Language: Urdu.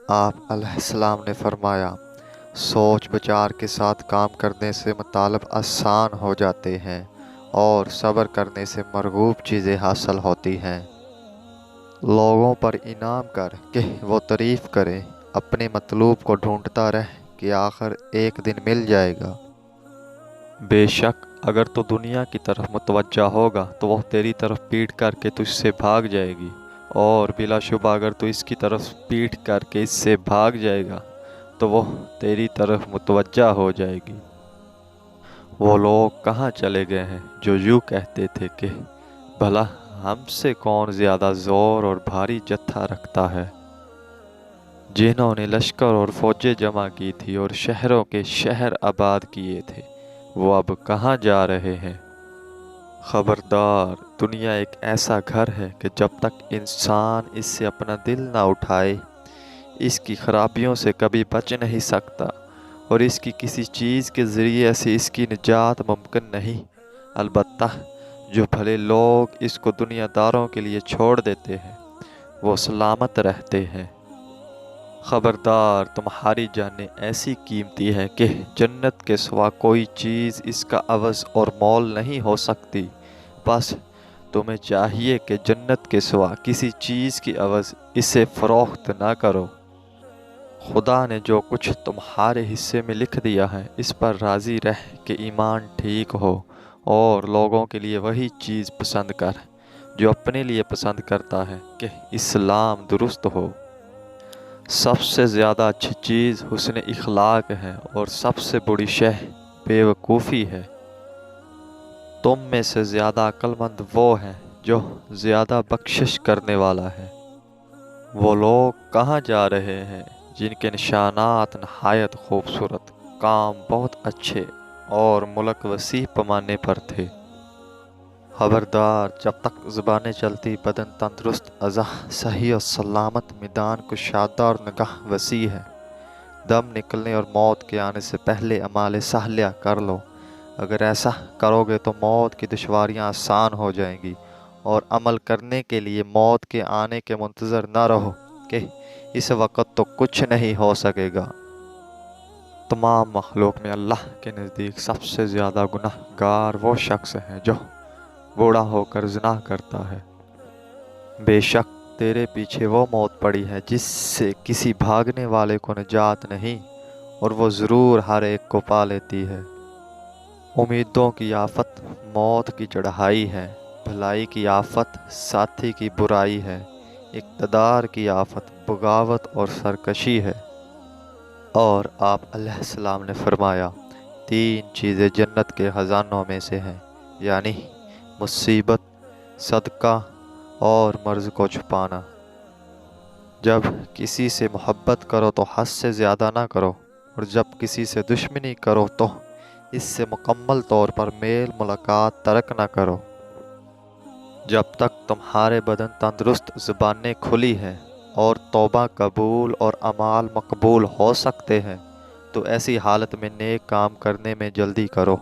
آپ علیہ السلام نے فرمایا، سوچ بچار کے ساتھ کام کرنے سے مطالب آسان ہو جاتے ہیں اور صبر کرنے سے مرغوب چیزیں حاصل ہوتی ہیں۔ لوگوں پر انعام کر کہ وہ تعریف کریں، اپنے مطلوب کو ڈھونڈتا رہ کہ آخر ایک دن مل جائے گا۔ بے شک اگر تو دنیا کی طرف متوجہ ہوگا تو وہ تیری طرف پیٹ کر کے تجھ سے بھاگ جائے گی، اور بلا شبہ اگر تو اس کی طرف پیٹ کر کے اس سے بھاگ جائے گا تو وہ تیری طرف متوجہ ہو جائے گی۔ وہ لوگ کہاں چلے گئے ہیں جو یوں کہتے تھے کہ بھلا ہم سے کون زیادہ زور اور بھاری جتھا رکھتا ہے؟ جنہوں نے لشکر اور فوجیں جمع کی تھی اور شہروں کے شہر آباد کیے تھے، وہ اب کہاں جا رہے ہیں؟ خبردار، دنیا ایک ایسا گھر ہے کہ جب تک انسان اس سے اپنا دل نہ اٹھائے، اس کی خرابیوں سے کبھی بچ نہیں سکتا، اور اس کی کسی چیز کے ذریعے سے اس کی نجات ممکن نہیں۔ البتہ جو بھلے لوگ اس کو دنیا داروں کے لیے چھوڑ دیتے ہیں، وہ سلامت رہتے ہیں۔ خبردار، تمہاری جانیں ایسی قیمتی ہیں کہ جنت کے سوا کوئی چیز اس کا عوض اور مول نہیں ہو سکتی۔ بس تمہیں چاہیے کہ جنت کے سوا کسی چیز کی عوض اسے فروخت نہ کرو۔ خدا نے جو کچھ تمہارے حصے میں لکھ دیا ہے، اس پر راضی رہ کہ ایمان ٹھیک ہو، اور لوگوں کے لیے وہی چیز پسند کر جو اپنے لیے پسند کرتا ہے کہ اسلام درست ہو۔ سب سے زیادہ اچھی چیز حسن اخلاق ہے، اور سب سے بری شے بے وقوفی ہے۔ تم میں سے زیادہ عقل مند وہ ہے جو زیادہ بخشش کرنے والا ہے۔ وہ لوگ کہاں جا رہے ہیں جن کے نشانات نہایت خوبصورت، کام بہت اچھے اور ملک وسیع پیمانے پر تھے؟ خبردار، جب تک زبانیں چلتی بدن تندرست، اعضاء صحیح و سلامت، میدان کشادہ اور نگاہ وسیع ہے۔ دم نکلنے اور موت کے آنے سے پہلے اعمال صالحہ کر لو۔ اگر ایسا کرو گے تو موت کی دشواریاں آسان ہو جائیں گی، اور عمل کرنے کے لیے موت کے آنے کے منتظر نہ رہو کہ اس وقت تو کچھ نہیں ہو سکے گا۔ تمام مخلوق میں اللہ کے نزدیک سب سے زیادہ گناہ گار وہ شخص ہے جو بوڑھا ہو کر زنا کرتا ہے۔ بے شک تیرے پیچھے وہ موت پڑی ہے جس سے کسی بھاگنے والے کو نجات نہیں، اور وہ ضرور ہر ایک کو پا لیتی ہے۔ امیدوں کی آفت موت کی چڑھائی ہے، بھلائی کی آفت ساتھی کی برائی ہے، اقتدار کی آفت بغاوت اور سرکشی ہے۔ اور آپ علیہ السلام نے فرمایا، 3 چیزیں جنت کے خزانوں میں سے ہیں، یعنی مصیبت، صدقہ اور مرض کو چھپانا۔ جب کسی سے محبت کرو تو حد سے زیادہ نہ کرو، اور جب کسی سے دشمنی کرو تو اس سے مکمل طور پر میل ملاقات ترک نہ کرو۔ جب تک تمہارے بدن تندرست، زبانیں کھلی ہیں اور توبہ قبول اور اعمال مقبول ہو سکتے ہیں، تو ایسی حالت میں نیک کام کرنے میں جلدی کرو۔